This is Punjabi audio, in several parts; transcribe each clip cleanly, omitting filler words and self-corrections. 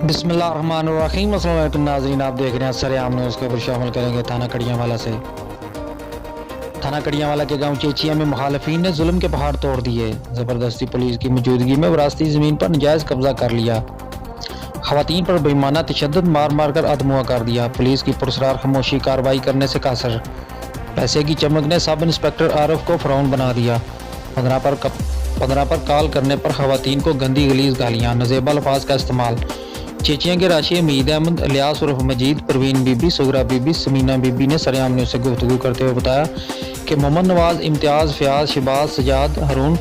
बिस्मिल्लाहिर्रहमानिर्रहीम। अस्सलाम वालेकुम नाज़रीन, आप देख रहे हैं सरेआम न्यूज़। खबर शामिल करेंगे थाना कड़ियांवाला से। थाना कड़ियांवाला के गांव चेचीयां में मुखालफीन ने जुल्म के पहाड़ तोड़ दिए। जबरदस्ती पुलिस की मौजूदगी में वराثती जमीन पर नाजائز कब्जा कर लिया। خواتین पर बेमाना तशद्दद मार मार कर अधमुआ कर दिया। पुलिस की पुरस्कार खामोशी कार्रवाई करने से कासर। पैसे की चमक ने सब इंस्पक्टर आरफ को فرعون बना दिया। 15 पर कॉल करने पर ख़वातीन को गंदी गलीज गालियाँ, नज़ेबा अल्फाज का इस्तेमाल। चेचियां के राशि हमीद अहमद इलियास उर्फ मजीद, परवीन बीबी, सुगरा बीबी, समीना बीबी ने सरेआम न्यूज़ से गुफ्तगू करते हुए बताया कि मोहम्मद नवाज, इम्तियाज़, फयाज, शिबाज, सजाद, हारून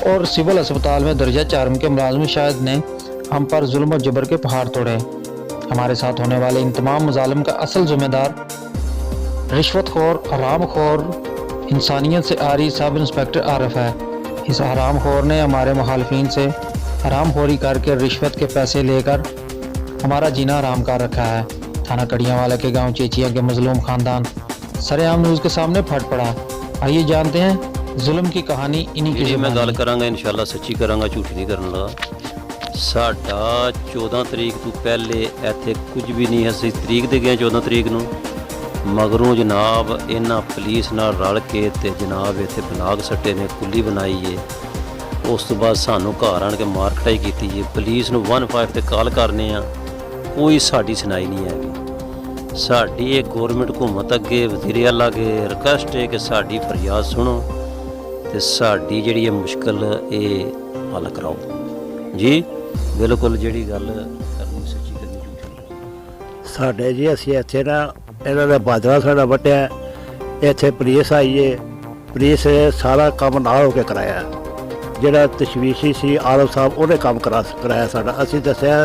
और सिविल अस्पताल में दर्जा 4 के मुलाजिम शाहिद ने हम पर जुल्म और जबर के पहाड़ तोड़े। हमारे साथ होने वाले इन तमाम मजालिम का असल जिम्मेदार रिश्वतखोर, हरामखोर, इंसानियत से आरी सब इंस्पेक्टर आरिफ है। इस हरामखोर ने हमारे मुखालफीन से हरामखोरी करके रिश्वत के पैसे लेकर हमारा जीना हराम कर रखा है। थाना कड़ियांवाला के गांव चेचियां के मजलूम खानदान सरेआम न्यूज़ के सामने फट पड़ा। आइए जानते हैं जुल्म की कहानी इन्हीं की। मैं गल करांगा, इंशाल्लाह सच्ची करांगा, झूठी नहीं करन लगा। साडा 14 तरीक तो पहले इत्थे कुछ भी नहीं, असीं तरीक दे गए 14 तरीक नूं, मगरों जनाब इन्हां पुलिस नाल रल के ते जनाब इत्थे बलाग सट्टे ने कुली बनाई है। उस तो बाद सानू घर आण के मार कटाई कीती है। पुलिस नूं 15 ते कॉल करने आ, कोई साड़ी सुनाई नहीं हैगी। साड़ी एक गौरमेंट हुकूमत अगे वज़ीर आला अगे रिक्वेस्ट है कि साड़ी फरियाद सुनो ते साड़ी जिहड़ी है मुश्किल ये हल कराओ जी। बिल्कुल जिहड़ी गल करनी सच्ची करनी झूठी। साडे जी असीं इत्थे ना इन्हां ने बाजरा साडा वड्ढिआ, इत्थे पुलिस आई है। पुलिस ने सारा काम नाल हो के कराया। ਜਿਹੜਾ ਤਸ਼ਵੀਸ਼ੀ ਸੀ ਆਰਫ ਸਾਹਿਬ ਉਹਨੇ ਕੰਮ ਕਰਾਇਆ ਸਾਡਾ। ਅਸੀਂ ਦੱਸਿਆ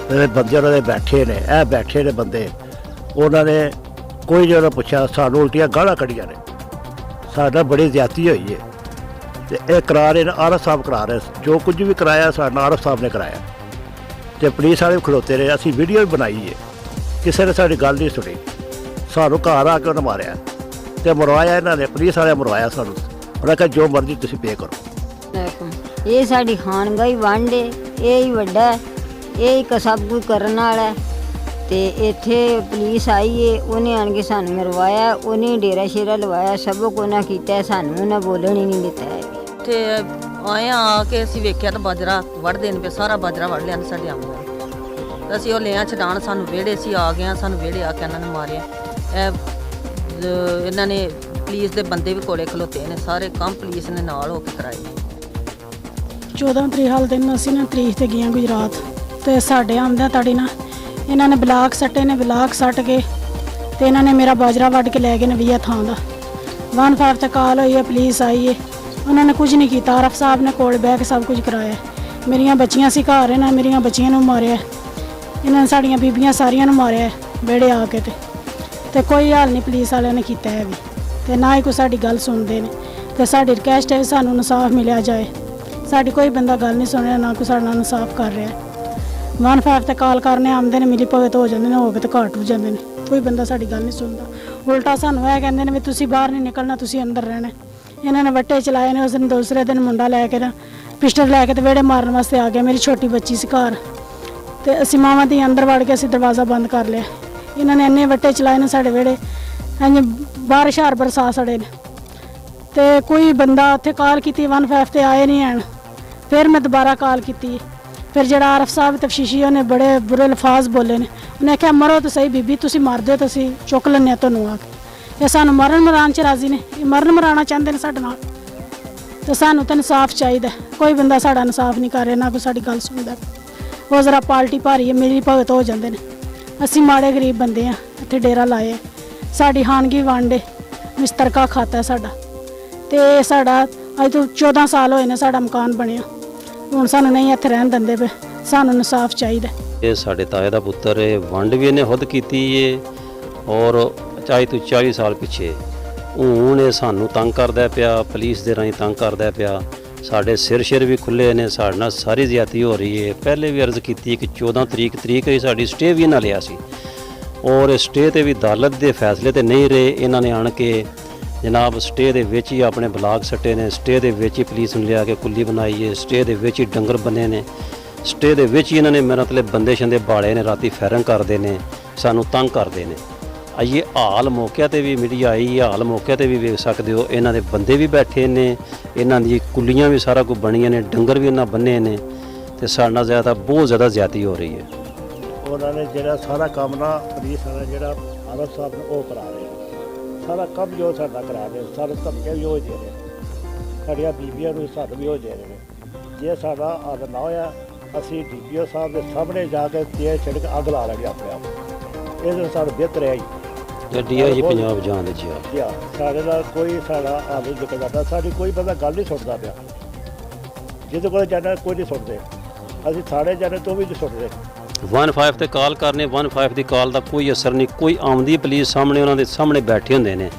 ਜਿਹੜੇ ਬੰਦੇ ਉਹਨਾਂ ਦੇ ਬੈਠੇ ਨੇ, ਇਹ ਬੈਠੇ ਨੇ ਬੰਦੇ, ਉਹਨਾਂ ਨੇ ਕੋਈ ਨਹੀਂ ਉਹਨਾਂ ਪੁੱਛਿਆ। ਸਾਨੂੰ ਉਲਟੀਆਂ ਗਾਲਾਂ ਕੱਢੀਆਂ ਨੇ, ਸਾਡਾ ਬੜੀ ਜ਼ਿਆਦਤੀ ਹੋਈ ਹੈ ਅਤੇ ਇਹ ਕਰਾ ਰਹੇ ਨੇ, ਆਰਫ ਸਾਹਿਬ ਕਰਾ ਰਹੇ। ਜੋ ਕੁਝ ਵੀ ਕਰਾਇਆ ਸਾਡਾ ਆਰਫ ਸਾਹਿਬ ਨੇ ਕਰਾਇਆ ਅਤੇ ਪੁਲਿਸ ਵਾਲੇ ਵੀ ਖਲੋਤੇ ਰਹੇ। ਅਸੀਂ ਵੀਡੀਓ ਵੀ ਬਣਾਈ ਹੈ, ਕਿਸੇ ਨੇ ਸਾਡੀ ਗੱਲ ਨਹੀਂ ਸੁਣੀ। ਸਾਨੂੰ ਘਰ ਆ ਕੇ ਉਹਨੇ ਮਾਰਿਆ ਅਤੇ ਮਰਵਾਇਆ ਇਹਨਾਂ ਨੇ, ਪੁਲਿਸ ਵਾਲਿਆਂ ਮਰਵਾਇਆ ਸਾਨੂੰ। ਉਹਨਾਂ ਕਿਹਾ ਜੋ ਮਰਜ਼ੀ ਤੁਸੀਂ ਪੇ ਕਰੋ। ਇਹ ਸਾਡੀ ਖਾਨਗਾਹੀ ਵੰਡ ਹੈ, ਇਹ ਹੀ ਵੱਡਾ, ਇਹ ਹੀ ਸਭ ਕੁਝ ਕਰਨ ਵਾਲਾ ਹੈ। ਤੇ ਇੱਥੇ ਪੁਲਿਸ ਆਈ ਹੈ, ਉਹਨੇ ਆਣ ਕੇ ਸਾਨੂੰ ਮਰਵਾਇਆ, ਉਹਨੇ ਡੇਰਾ ਸ਼ੇਰਾ ਲਵਾਇਆ, ਸਭ ਕੁਝ ਨਾ ਕੀਤਾ, ਸਾਨੂੰ ਉਹਨਾਂ ਬੋਲਣ ਹੀ ਨਹੀਂ ਦਿੱਤਾ ਹੈ। ਇੱਥੇ ਆਏ ਆ ਕੇ ਅਸੀਂ ਵੇਖਿਆ ਤਾਂ ਬਾਜਰਾ ਵੱਢ ਦੇਣ ਪਏ, ਸਾਰਾ ਬਾਜਰਾ ਵੱਢ ਲਿਆ ਸਾਡੇ ਆਉਂਦਾ। ਤਾਂ ਅਸੀਂ ਉਹ ਲਿਆ ਛਡਾਣ, ਸਾਨੂੰ ਵਿਹੜੇ ਸੀ ਆ ਗਏ, ਸਾਨੂੰ ਵਿਹੜੇ ਆ ਕੇ ਇਹਨਾਂ ਨੇ ਮਾਰਿਆ। ਇਹਨਾਂ ਨੇ ਪੁਲਿਸ ਦੇ ਬੰਦੇ ਵੀ ਕੋਲੇ ਖਲੋਤੇ ਨੇ, ਸਾਰੇ ਕੰਮ ਪੁਲਿਸ ਨੇ ਨਾਲ ਹੋ ਕੇ ਕਰਾਏ। 14 ਤਰੀਕ ਵਾਲੇ ਦਿਨ ਅਸੀਂ ਨਾ ਤਰੀਕ 'ਤੇ ਗਈਆਂ ਗੁਜਰਾਤ, ਅਤੇ ਸਾਡੇ ਆਉਂਦਿਆਂ ਤੜੀ ਨਾ ਇਹਨਾਂ ਨੇ ਬਲਾਕ ਸੱਟੇ ਨੇ। ਬਲਾਕ ਸੱਟ ਕੇ ਅਤੇ ਇਹਨਾਂ ਨੇ ਮੇਰਾ ਬਾਜਰਾ ਵੱਢ ਕੇ ਲੈ ਗਏ ਨੇ 20 ਥਾਂ ਦਾ। 15 'ਤੇ ਕਾਲ ਹੋਈ ਹੈ, ਪੁਲਿਸ ਆਈ ਹੈ, ਉਹਨਾਂ ਨੇ ਕੁਝ ਨਹੀਂ ਕੀਤਾ। ਆਰਫ ਸਾਹਿਬ ਨੇ ਕੋਲ ਬਹਿ ਕੇ ਸਭ ਕੁਝ ਕਰਾਇਆ। ਮੇਰੀਆਂ ਬੱਚੀਆਂ ਸੀ ਘਰ, ਇਹਨਾਂ ਮੇਰੀਆਂ ਬੱਚੀਆਂ ਨੂੰ ਮਾਰਿਆ, ਇਹਨਾਂ ਨੇ ਸਾਡੀਆਂ ਬੀਬੀਆਂ ਸਾਰੀਆਂ ਨੂੰ ਮਾਰਿਆ ਵਿਹੜੇ ਆ ਕੇ। ਅਤੇ ਕੋਈ ਹਾਲ ਨਹੀਂ ਪੁਲਿਸ ਵਾਲਿਆਂ ਨੇ ਕੀਤਾ ਹੈ ਵੀ, ਅਤੇ ਨਾ ਹੀ ਕੋਈ ਸਾਡੀ ਗੱਲ ਸੁਣਦੇ ਨੇ। ਅਤੇ ਸਾਡੀ ਰਿਕੁਐਸਟ ਹੈ ਸਾਨੂੰ ਇਨਸਾਫ ਮਿਲਿਆ ਜਾਏ। ਸਾਡੀ ਕੋਈ ਬੰਦਾ ਗੱਲ ਨਹੀਂ ਸੁਣ ਰਿਹਾ, ਨਾ ਕੋਈ ਸਾਡੇ ਨਾਲ ਇਨਸਾਫ ਕਰ ਰਿਹਾ। 15 'ਤੇ ਕਾਲ ਕਰਨੇ ਆਉਂਦੇ ਨੇ, ਮਿਲੀ ਭਗਤ ਹੋ ਜਾਂਦੇ ਨੇ, ਹੋ ਕੇ ਤਾਂ ਘਾਟ ਹੋ ਜਾਂਦੇ ਨੇ। ਕੋਈ ਬੰਦਾ ਸਾਡੀ ਗੱਲ ਨਹੀਂ ਸੁਣਦਾ। ਉਲਟਾ ਸਾਨੂੰ ਇਹ ਕਹਿੰਦੇ ਨੇ ਵੀ ਤੁਸੀਂ ਬਾਹਰ ਨਹੀਂ ਨਿਕਲਣਾ, ਤੁਸੀਂ ਅੰਦਰ ਰਹਿਣਾ। ਇਹਨਾਂ ਨੇ ਵੱਟੇ ਚਲਾਏ ਨੇ। ਉਸ ਦਿਨ ਦੂਸਰੇ ਦਿਨ ਮੁੰਡਾ ਲੈ ਕੇ ਨਾ ਪਿਸਟਲ ਲੈ ਕੇ ਤੇ ਵਿਹੜੇ ਮਾਰਨ ਵਾਸਤੇ ਆ ਗਿਆ। ਮੇਰੀ ਛੋਟੀ ਬੱਚੀ ਸੀ ਘਰ, ਅਤੇ ਅਸੀਂ ਮਾਵਾਂ ਦੀ ਅੰਦਰ ਵੜ ਕੇ ਅਸੀਂ ਦਰਵਾਜ਼ਾ ਬੰਦ ਕਰ ਲਿਆ। ਇਹਨਾਂ ਨੇ ਇੰਨੇ ਵੱਟੇ ਚਲਾਏ ਨੇ ਸਾਡੇ ਵਿਹੜੇ, ਇੰਝ ਬਾਰਿਸ਼ ਹਾਰ ਬਰਸਾ ਸੜੇ ਨੇ। ਅਤੇ ਕੋਈ ਬੰਦਾ ਉੱਥੇ ਕਾਲ ਕੀਤੀ 15 'ਤੇ ਆਏ ਨਹੀਂ ਹਨ। ਫਿਰ ਮੈਂ ਦੁਬਾਰਾ ਕਾਲ ਕੀਤੀ। ਫਿਰ ਜਿਹੜਾ ਆਰਫ ਸਾਹਿਬ ਤਫਸ਼ੀਸ਼ੀ, ਉਹਨੇ ਬੜੇ ਬੁਰੇ ਅਲਫਾਜ਼ ਬੋਲੇ ਨੇ। ਉਹਨੇ ਕਿਹਾ ਮਰੋ ਤਾਂ ਸਹੀ ਬੀਬੀ, ਤੁਸੀਂ ਮਰ ਦਿਓ ਤਾਂ ਅਸੀਂ ਚੁੱਕ ਲੈਂਦੇ ਹਾਂ ਤੁਹਾਨੂੰ ਆ ਕੇ। ਇਹ ਸਾਨੂੰ ਮਰਨ ਮਰਾਉਣ 'ਚ ਰਾਜ਼ੀ ਨੇ, ਇਹ ਮਰਨ ਮਰਾਉਣਾ ਚਾਹੁੰਦੇ ਨੇ ਸਾਡੇ ਨਾਲ। ਅਤੇ ਸਾਨੂੰ ਤਾਂ ਇਨਸਾਫ ਚਾਹੀਦਾ। ਕੋਈ ਬੰਦਾ ਸਾਡਾ ਇਨਸਾਫ ਨਹੀਂ ਕਰ ਰਿਹਾ, ਨਾ ਕੋਈ ਸਾਡੀ ਗੱਲ ਸੁਣਦਾ। ਉਹ ਜ਼ਰਾ ਪਾਲਟੀ ਭਾਰੀ ਹੈ, ਮੇਰੀ ਭਗਤ ਹੋ ਜਾਂਦੇ ਨੇ। ਅਸੀਂ ਮਾੜੇ ਗਰੀਬ ਬੰਦੇ ਹਾਂ, ਇੱਥੇ ਡੇਰਾ ਲਾਏ। ਸਾਡੀ ਖਾਨਗੀ ਵੰਡ ਹੈ, ਮੁਸ਼ਤਰਕਾ ਖਾਤਾ ਸਾਡਾ। ਅਤੇ ਸਾਡਾ ਅੱਜ ਤੋਂ 14 ਸਾਲ ਹੋਏ ਨੇ ਸਾਡਾ ਮਕਾਨ ਬਣਿਆ। ਹੁਣ ਸਾਨੂੰ ਨਹੀਂ ਇੱਥੇ ਰਹਿਣ ਦਿੰਦੇ ਪਏ, ਸਾਨੂੰ ਇਨਸਾਫ ਚਾਹੀਦਾ। ਇਹ ਸਾਡੇ ਤਾਏ ਦਾ ਪੁੱਤਰ ਹੈ, ਵੰਡ ਵੀ ਇਹਨੇ ਖੁਦ ਕੀਤੀ ਹੈ ਔਰ ਚਾਹੇ ਤੋਂ 40 ਸਾਲ ਪਿੱਛੇ। ਹੁਣ ਇਹ ਸਾਨੂੰ ਤੰਗ ਕਰਦਾ ਪਿਆ, ਪੁਲਿਸ ਦੇ ਰਾਹੀਂ ਤੰਗ ਕਰਦਾ ਪਿਆ। ਸਾਡੇ ਸਿਰ ਵੀ ਖੁੱਲ੍ਹੇ ਨੇ, ਸਾਡੇ ਨਾਲ ਸਾਰੀ ਜ਼ਿਆਦਤੀ ਹੋ ਰਹੀ ਹੈ। ਪਹਿਲੇ ਵੀ ਅਰਜ਼ ਕੀਤੀ ਕਿ 14 ਤਰੀਕ ਹੀ ਸਾਡੀ ਸਟੇ ਵੀ ਇਹਨਾਂ ਲਿਆ ਸੀ, ਔਰ ਸਟੇ 'ਤੇ ਵੀ ਅਦਾਲਤ ਦੇ ਫੈਸਲੇ 'ਤੇ ਨਹੀਂ ਰਹੇ। ਇਹਨਾਂ ਨੇ ਆਣ ਕੇ ਜਨਾਬ ਸਟੇ ਦੇ ਵਿੱਚ ਹੀ ਆਪਣੇ ਬਲਾਕ ਸੱਟੇ ਨੇ, ਸਟੇ ਦੇ ਵਿੱਚ ਹੀ ਪੁਲਿਸ ਨੂੰ ਲਿਆ ਕੇ ਕੁੱਲੀ ਬਣਾਈ ਹੈ, ਸਟੇ ਦੇ ਵਿੱਚ ਹੀ ਡੰਗਰ ਬਣੇ ਨੇ। ਸਟੇ ਦੇ ਵਿੱਚ ਹੀ ਇਹਨਾਂ ਨੇ ਮਤਲਬ ਬੰਦੇ ਸ਼ੰਦੇ ਬਾਲੇ ਨੇ, ਰਾਤੀ ਫਾਇਰਿੰਗ ਕਰਦੇ ਨੇ, ਸਾਨੂੰ ਤੰਗ ਕਰਦੇ ਨੇ। ਇਹ ਹਾਲ ਮੌਕਿਆਂ ਤੇ ਵੀ ਮੀਡੀਆ ਆਈ, ਹਾਲ ਮੌਕਿਆਂ ਤੇ ਵੀ ਵੇਖ ਸਕਦੇ ਹੋ। ਇਹਨਾਂ ਦੇ ਬੰਦੇ ਵੀ ਬੈਠੇ ਨੇ, ਇਹਨਾਂ ਦੀ ਕੁੱਲੀਆਂ ਵੀ ਸਾਰਾ ਕੁਝ ਬਣੀਆਂ ਨੇ, ਡੰਗਰ ਵੀ ਇਹਨਾਂ ਬੰਨੇ ਨੇ, ਤੇ ਸਾਡੇ ਨਾਲ ਜ਼ਿਆਦਾ ਬਹੁਤ ਜ਼ਿਆਦਾ ਜ਼ਿਆਦਤੀ ਹੋ ਰਹੀ ਹੈ। ਉਹਨਾਂ ਨੇ ਜਿਹੜਾ ਸਾਰਾ ਕੰਮ ਨਾ ਪੁਲਿਸ ਵਾਲਾ ਜਿਹੜਾ ਆਰਫ ਸਾਹਿਬ ਨੇ ਉਹ ਕਰਾ ਰਹੇ, ਸਾਰਾ ਕੰਮ ਜੋ ਸਾਡਾ ਕਰਾ ਰਹੇ, ਸਾਰੇ ਧਮਕੀਆਂ ਵੀ ਉਹ ਦੇ ਰਹੇ, ਸਾਡੀਆਂ ਬੀਬੀਆਂ ਨੂੰ ਸਾਨੂੰ ਵੀ ਉਹ ਦੇ ਰਹੇ ਨੇ। ਜੇ ਸਾਡਾ ਹੱਲ ਨਾ ਹੋਇਆ ਅਸੀਂ DPO ਸਾਹਿਬ ਦੇ ਸਾਹਮਣੇ ਜਾ ਕੇ ਤੇਲ ਛਿੜਕ ਅੱਗ ਲਾ ਲਾਂਗੇ ਆਪਣੇ ਆਪ। ਇਹਦੇ ਸਾਨੂੰ ਬਿਹਤਰ ਹੈ ਜੀ DIG ਪੰਜਾਬ ਜਾਣ ਦੇ ਜੀ ਸਾਡੇ ਨਾਲ ਕੋਈ ਸਾਡਾ ਹੱਲ ਨਹੀਂ ਨਿਕਲ ਜਾਂਦਾ, ਸਾਡੀ ਕੋਈ ਬੰਦਾ ਗੱਲ ਨਹੀਂ ਸੁਣਦਾ ਪਿਆ। ਜਿਹਦੇ ਕੋਲ ਜਾਣਾ ਕੋਈ ਨਹੀਂ ਸੁਣਦੇ, ਅਸੀਂ ਥਾਣੇ ਜਾਣੇ ਤੋਂ ਵੀ ਨਹੀਂ ਸੁਣਦੇ। 15 ਤੇ ਕਾਲ ਕਰਨੇ, 15 ਦੀ ਕਾਲ ਦਾ ਕੋਈ ਅਸਰ ਨਹੀਂ, ਕੋਈ ਆਉਂਦੀ ਪੁਲਿਸ ਸਾਹਮਣੇ ਉਹਨਾਂ ਦੇ ਸਾਹਮਣੇ ਬੈਠੇ ਹੁੰਦੇ ਨੇ,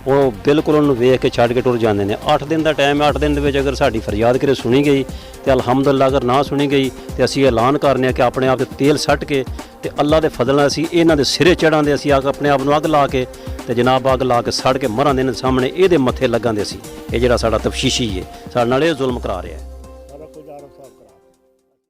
ਉਹ ਬਿਲਕੁਲ ਉਹਨੂੰ ਵੇਖ ਕੇ ਛੱਡ ਕੇ ਟੁਰ ਜਾਂਦੇ ਨੇ। 8 ਦਿਨ ਦਾ ਟਾਈਮ ਹੈ, 8 ਦਿਨ ਦੇ ਵਿੱਚ ਅਗਰ ਸਾਡੀ ਫਰਿਆਦ ਕਿਤੇ ਸੁਣੀ ਗਈ ਤੇ ਅਲਹਮਦੁਲਿਲਾ, ਅਗਰ ਨਾ ਸੁਣੀ ਗਈ ਤੇ ਅਸੀਂ ਐਲਾਨ ਕਰਨੇ ਆ ਕਿ ਆਪਣੇ ਆਪ ਤੇ ਤੇਲ ਸੱਟ ਕੇ ਤੇ ਅੱਲਾ ਦੇ ਫਜ਼ਲ ਨਾਲ ਅਸੀਂ ਇਹਨਾਂ ਦੇ ਸਿਰੇ ਚੜਾਂਦੇ, ਅਸੀਂ ਆਪਣੇ ਆਪ ਨੂੰ ਅੱਗ ਲਾ ਕੇ ਤੇ ਜਨਾਬ ਅੱਗ ਲਾ ਕੇ ਸੜ ਕੇ ਮਰਾਂਦੇ ਨੇ ਸਾਹਮਣੇ, ਇਹਦੇ ਮੱਥੇ ਲੱਗਾਂਦੇ ਸੀ। ਇਹ ਜਿਹੜਾ ਸਾਡਾ ਤਫਸ਼ੀਸ਼ੀ ਹੈ ਸਾਡੇ ਨਾਲ ਇਹ ਜ਼ੁਲਮ ਕਰਾ ਰਿਹਾ ਹੈ।